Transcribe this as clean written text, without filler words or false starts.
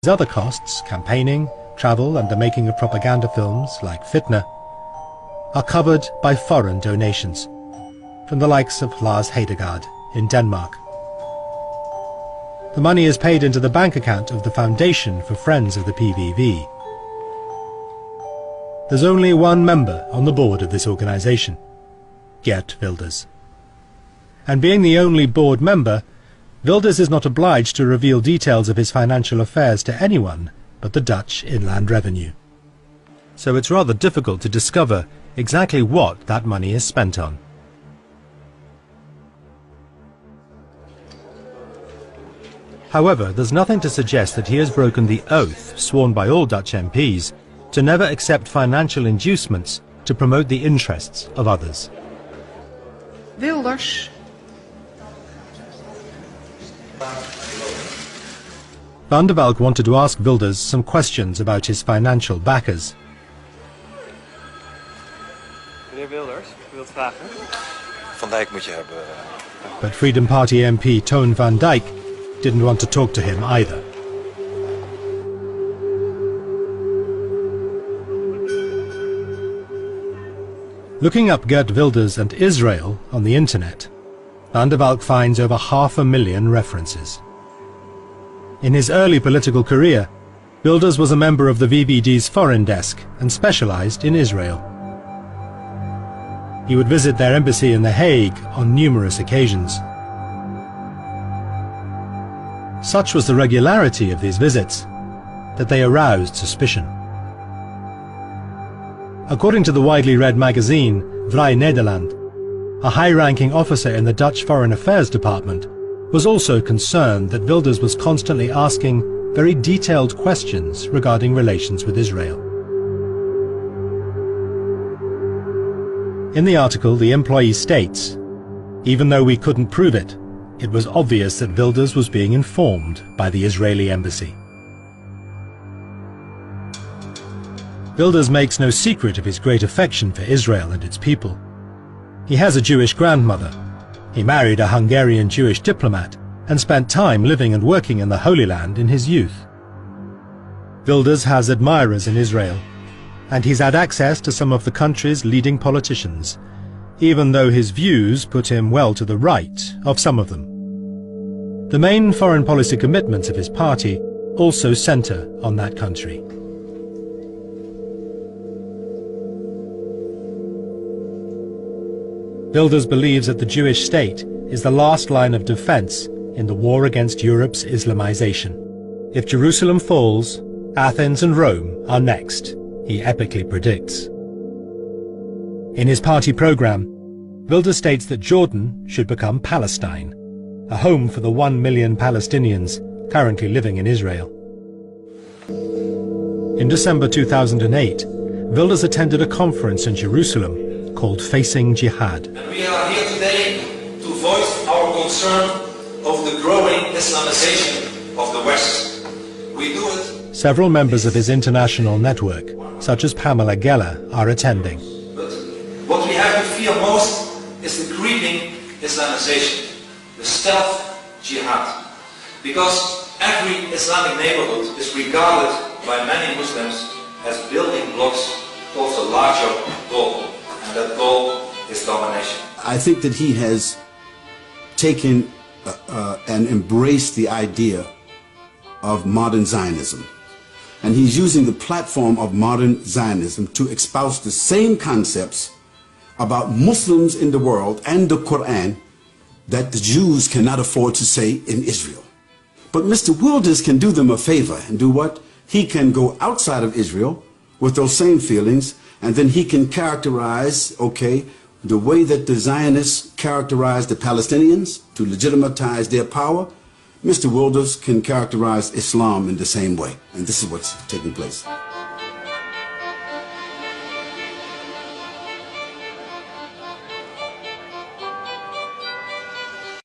other costs, campaigning, travel and the making of propaganda films like Fitna, are covered by foreign donations from the likes of Lars Hedegaard in Denmark. The money is paid into the bank account of the Foundation for Friends of the PVV. There's only one member on the board of this organization, Geert Wilders. And being the only board member, Wilders is not obliged to reveal details of his financial affairs to anyone but the Dutch Inland Revenue. So it's rather difficult to discover exactly what that money is spent on. However, there's nothing to suggest that he has broken the oath sworn by all Dutch MPs to never accept financial inducements to promote the interests of others. Wilders. Van der Valk wanted to ask Wilders some questions about his financial backers. Meneer Wilders, u wilt vragen? Van Dijk moet je hebben. But Freedom Party MP Toon van Dijk didn't want to talk to him either. Looking up Geert Wilders and Israel on the internet, Van der Valk finds over 500,000 references. In his early political career, Wilders was a member of the VVD's foreign desk and specialized in Israel. He would visit their embassy in The Hague on numerous occasions. Such was the regularity of these visits that they aroused suspicion. According to the widely read magazine Vrij Nederland, a high-ranking officer in the Dutch Foreign Affairs Department was also concerned that Wilders was constantly asking very detailed questions regarding relations with Israel. In the article, the employee states, "Even though we couldn't prove it, it was obvious that Wilders was being informed by the Israeli embassy." Wilders makes no secret of his great affection for Israel and its people. He has a Jewish grandmother. He married a Hungarian Jewish diplomat and spent time living and working in the Holy Land in his youth. Wilders has admirers in Israel, and he's had access to some of the country's leading politicians, even though his views put him well to the right of some of them. The main foreign policy commitments of his party also center on that country. Wilders believes that the Jewish state is the last line of defense in the war against Europe's Islamization. If Jerusalem falls, Athens and Rome are next, he epically predicts. In his party program, Wilders states that Jordan should become Palestine, a home for the 1 million Palestinians currently living in Israel. In December 2008, Wilders attended a conference in Jerusalem called Facing Jihad. We are here today to voice our concern of the growing Islamization of the West. We do it. Several members of his international network, such as Pamela Geller, are attending. But what we have to fear most is the creeping Islamization, the stealth jihad. Because every Islamic neighborhood is regarded by many Muslims as building blocks towards a larger goal. And that goal is domination. I think that he has taken and embraced the idea of modern Zionism. And he's using the platform of modern Zionism to espouse the same concepts about Muslims in the world and the Quran that the Jews cannot afford to say in Israel. But Mr. Wilders can do them a favor and do what? He can go outside of Israel with those same feelings, and then he can characterize, okay, the way that the Zionists characterize the Palestinians to legitimize their power. Mr. Wilders can characterize Islam in the same way, and this is what's taking place.